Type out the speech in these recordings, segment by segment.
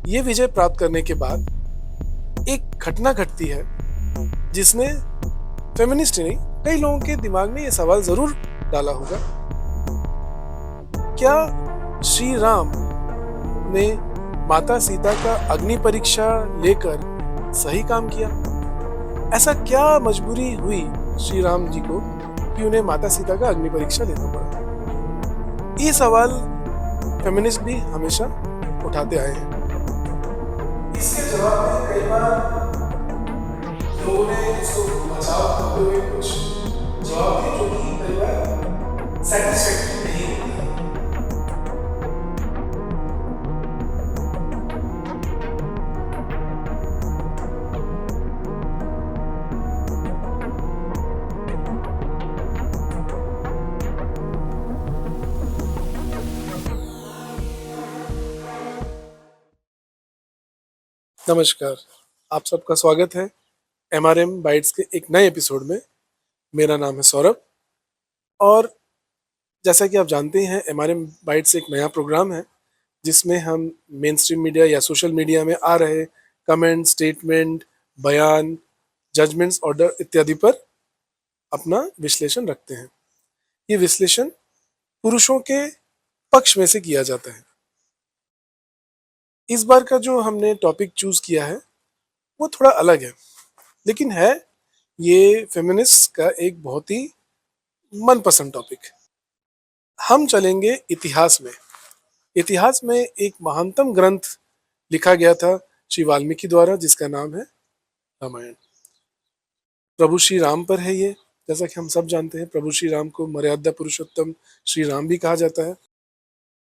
ये विजय प्राप्त करने के बाद एक घटना घटती है जिसने फेमिनिस्ट ही नहीं कई लोगों के दिमाग में ये सवाल जरूर डाला होगा, क्या श्री राम ने माता सीता का अग्नि परीक्षा लेकर सही काम किया? ऐसा क्या मजबूरी हुई श्री राम जी को कि उन्हें माता सीता का अग्नि परीक्षा लेना पड़ा? ये सवाल फेमिनिस्ट भी हमेशा उठाते आए हैं। इसके जवाब में कई बार लोगों ने इसको बचाव करते हुए कुछ जवाब दिए जो कि कई बार सेटिस्फैक्टरी नहीं होते। नमस्कार, आप सबका स्वागत है एमआरएम बाइट्स के एक नए एपिसोड में। मेरा नाम है सौरभ और जैसा कि आप जानते हैं एमआरएम बाइट्स एक नया प्रोग्राम है जिसमें हम मेन स्ट्रीम मीडिया या सोशल मीडिया में आ रहे कमेंट, स्टेटमेंट, बयान, जजमेंट्स, ऑर्डर इत्यादि पर अपना विश्लेषण रखते हैं। ये विश्लेषण पुरुषों के पक्ष में से किया जाता है। इस बार का जो हमने टॉपिक चूज किया है वो थोड़ा अलग है, लेकिन है ये फेमिनिस्ट का एक बहुत ही मनपसंद टॉपिक। हम चलेंगे इतिहास में। इतिहास में एक महानतम ग्रंथ लिखा गया था श्री वाल्मीकि द्वारा जिसका नाम है रामायण। प्रभु श्री राम पर है ये। जैसा कि हम सब जानते हैं प्रभु श्री राम को मर्यादा पुरुषोत्तम श्री राम भी कहा जाता है।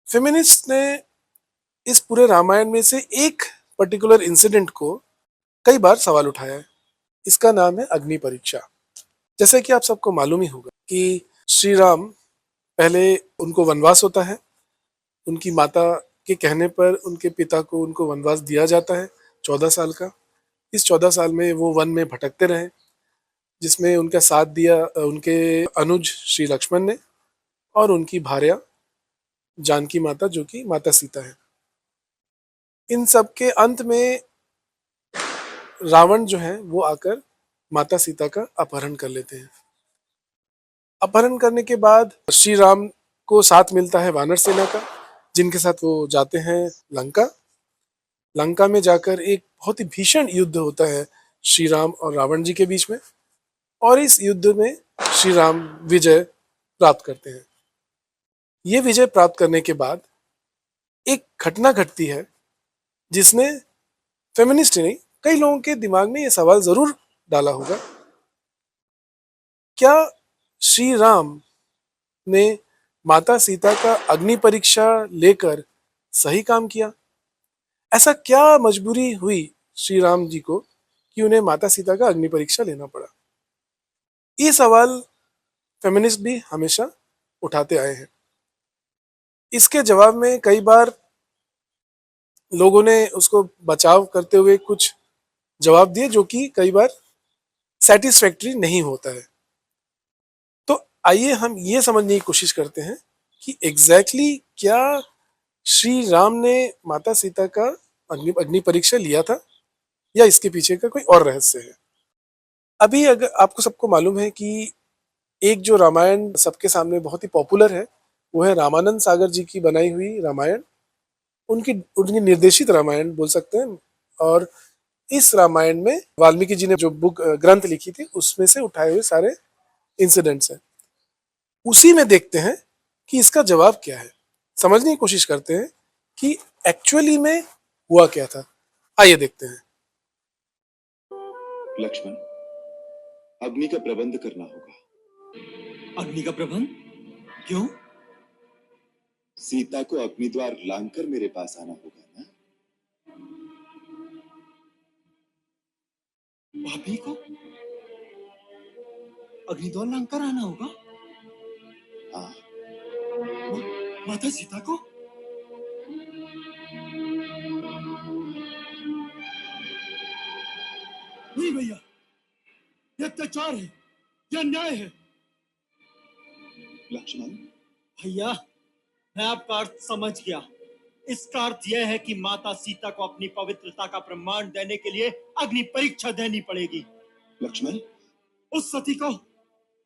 फेमिनिस्ट ने इस पूरे रामायण में से एक पर्टिकुलर इंसिडेंट को कई बार सवाल उठाया है। इसका नाम है अग्नि परीक्षा। जैसे कि आप सबको मालूम ही होगा कि श्री राम पहले उनको वनवास होता है। उनकी माता के कहने पर उनके पिता को उनको वनवास दिया जाता है 14 साल का। इस 14 साल में वो वन में भटकते रहे, जिसमें उनका साथ दिया उनके अनुज श्री लक्ष्मण ने और उनकी भार्या जानकी माता जो कि माता सीता है। इन सब के अंत में रावण जो है वो आकर माता सीता का अपहरण कर लेते हैं। अपहरण करने के बाद श्री राम को साथ मिलता है वानर सेना का, जिनके साथ वो जाते हैं लंका। लंका में जाकर एक बहुत ही भीषण युद्ध होता है श्री राम और रावण जी के बीच में, और इस युद्ध में श्री राम विजय प्राप्त करते हैं। ये विजय प्राप्त करने के बाद एक घटना घटती है जिसने फेमिनिस्ट ही नहीं कई लोगों के दिमाग में ये सवाल जरूर डाला होगा, क्या श्री राम ने माता सीता का अग्नि परीक्षा लेकर सही काम किया? ऐसा क्या मजबूरी हुई श्री राम जी को कि उन्हें माता सीता का अग्नि परीक्षा लेना पड़ा? ये सवाल फेमिनिस्ट भी हमेशा उठाते आए हैं। इसके जवाब में कई बार लोगों ने उसको बचाव करते हुए कुछ जवाब दिए जो कि कई बार सेटिस्फैक्टरी नहीं होता है। तो आइए हम ये समझने की कोशिश करते हैं कि एग्जैक्टली क्या श्री राम ने माता सीता का अग्नि परीक्षा लिया था या इसके पीछे का कोई और रहस्य है। अभी अगर आपको सबको मालूम है कि एक जो रामायण सबके सामने बहुत ही पॉपुलर है वो है रामानंद सागर जी की बनाई हुई रामायण। उनकी उनकी निर्देशित रामायण बोल सकते हैं। और इस रामायण में वाल्मीकि जी ने जो बुक ग्रंथ लिखी थी उसमें से उठाए हुए सारे इंसिडेंट्स हैं। उसी में देखते हैं कि इसका जवाब क्या है, समझने की कोशिश करते हैं कि एक्चुअली में हुआ क्या था। आइए देखते हैं। लक्ष्मण, अग्नि का प्रबंध करना होगा। अग्नि का प्रबंध? क्यों? सीता को अग्नि द्वार लांघकर मेरे पास आना होगा ना। भाभी को अग्नि द्वार लांघकर आना होगा? हाँ। माता सीता को? नहीं भैया, ये अत्याचार है, ये अन्याय है। लक्ष्मण, भैया, मैं आपका अर्थ समझ गया। इसका अर्थ यह है कि माता सीता को अपनी पवित्रता का प्रमाण देने के लिए अग्नि परीक्षा देनी पड़ेगी। लक्ष्मण, उस सती को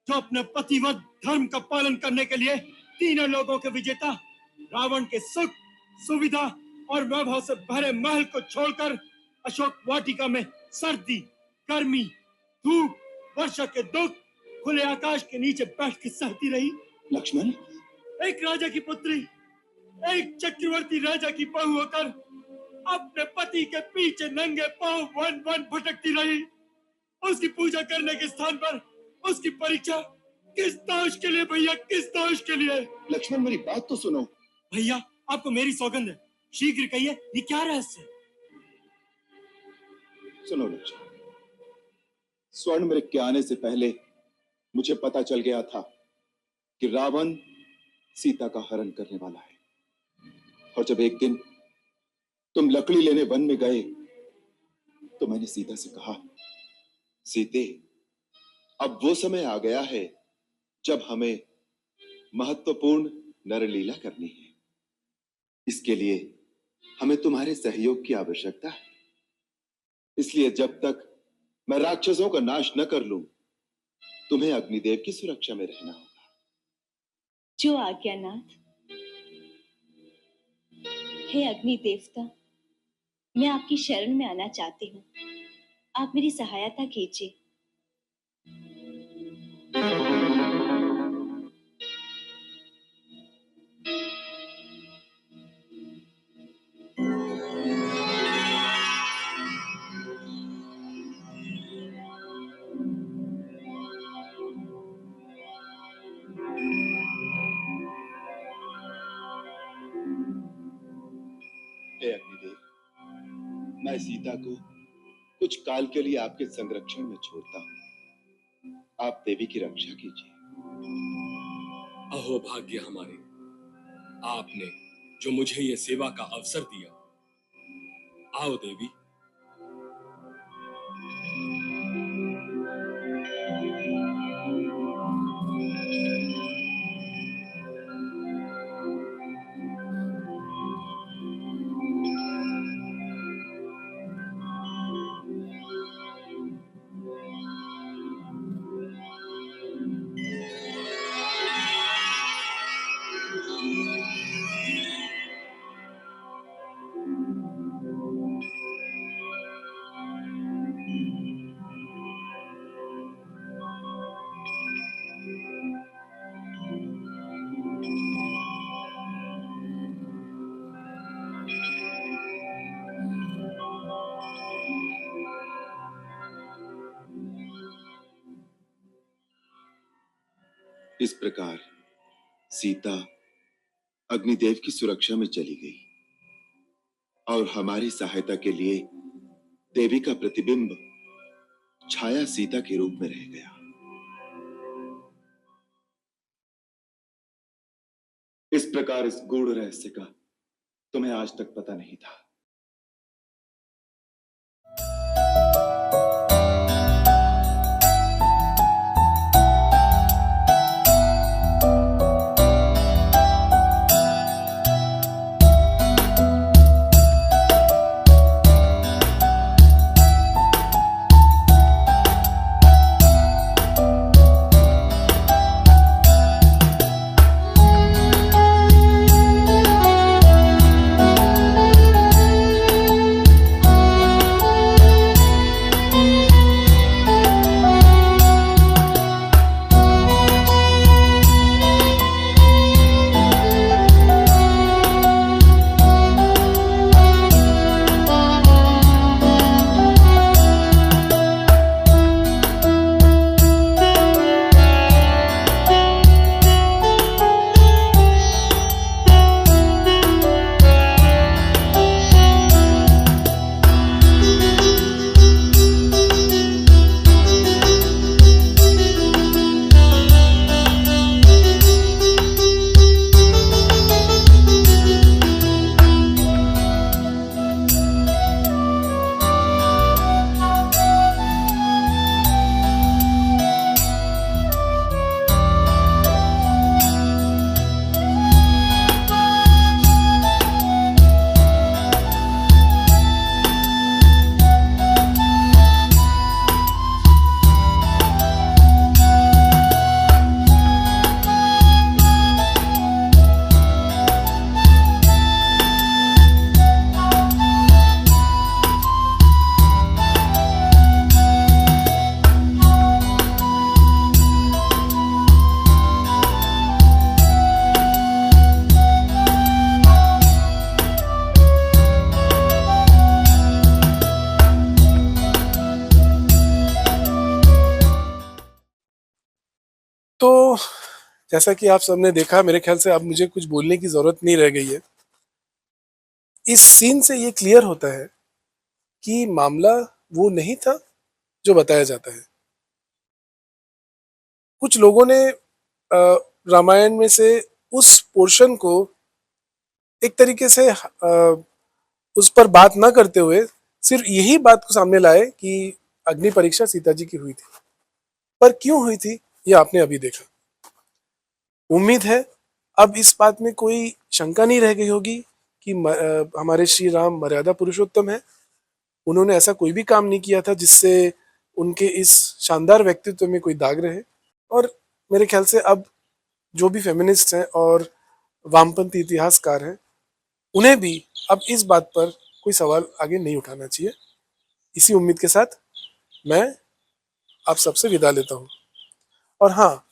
जो अपने पतिव्रत धर्म का पालन करने के लिए तीनों लोगों के विजेता रावण के सुख, सुविधा और वैभव से भरे महल को छोड़कर अशोक वाटिका में सर्दी, गर्मी, धूप, वर्षा के दुख खुले आकाश के नीचे बैठ के सहती रही। लक्ष्मण, एक राजा की पुत्री, एक चक्रवर्ती राजा की बहू होकर अपने पति के पीछे नंगे पांव वन वन भटकती रही। उसकी पूजा करने के स्थान पर उसकी परीक्षा किस दोष के लिए भैया, किस दोष के लिए? लक्ष्मण, मेरी बात तो सुनो। भैया, आपको मेरी सौगंध है, शीघ्र कहिए ये क्या रहस्य है? सुनो लक्ष्मण, स्वर्ण मृग के आने से पहले मुझे पता चल गया था कि रावण सीता का हरण करने वाला है। और जब एक दिन तुम लकड़ी लेने वन में गए तो मैंने सीता से कहा, सीते, अब वो समय आ गया है जब हमें महत्वपूर्ण नरलीला करनी है। इसके लिए हमें तुम्हारे सहयोग की आवश्यकता है। इसलिए जब तक मैं राक्षसों का नाश न कर लूं, तुम्हें अग्निदेव की सुरक्षा में रहना होगा। जो आज्ञानाथ। हे अग्नि देवता, मैं आपकी शरण में आना चाहती हूँ। आप मेरी सहायता कीजिए। हे अग्निदेव, मैं सीता को कुछ काल के लिए आपके संरक्षण में छोड़ता हूं। आप देवी की रक्षा कीजिए। अहो भाग्य हमारे, आपने जो मुझे ये सेवा का अवसर दिया। आओ देवी। इस प्रकार सीता अग्निदेव की सुरक्षा में चली गई और हमारी सहायता के लिए देवी का प्रतिबिंब छाया सीता के रूप में रह गया। इस प्रकार इस गूढ़ रहस्य का तुम्हें आज तक पता नहीं था। तो जैसा कि आप सबने देखा, मेरे ख्याल से अब मुझे कुछ बोलने की जरूरत नहीं रह गई है। इस सीन से ये क्लियर होता है कि मामला वो नहीं था जो बताया जाता है। कुछ लोगों ने रामायण में से उस पोर्शन को एक तरीके से उस पर बात ना करते हुए सिर्फ यही बात को सामने लाए कि अग्नि परीक्षा सीता जी की हुई थी। पर क्यों हुई थी ये आपने अभी देखा। उम्मीद है अब इस बात में कोई शंका नहीं रह गई होगी कि हमारे श्री राम मर्यादा पुरुषोत्तम है। उन्होंने ऐसा कोई भी काम नहीं किया था जिससे उनके इस शानदार व्यक्तित्व में कोई दाग रहे। और मेरे ख्याल से अब जो भी फेमिनिस्ट हैं और वामपंथी इतिहासकार हैं, उन्हें भी अब इस बात पर कोई सवाल आगे नहीं उठाना चाहिए। इसी उम्मीद के साथ मैं आप सबसे विदा लेता हूँ। और हाँ,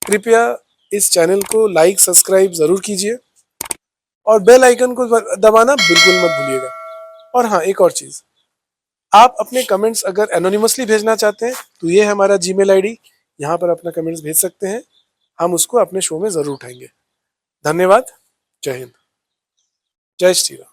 कृपया इस चैनल को लाइक सब्सक्राइब ज़रूर कीजिए और बेल आइकन को दबाना बिल्कुल मत भूलिएगा। और हाँ, एक और चीज़, आप अपने कमेंट्स अगर एनोनिमसली भेजना चाहते हैं तो ये है हमारा जीमेल आईडी, यहाँ पर अपना कमेंट्स भेज सकते हैं। हम उसको अपने शो में ज़रूर उठाएंगे। धन्यवाद। जय हिंद। जय श्री राम।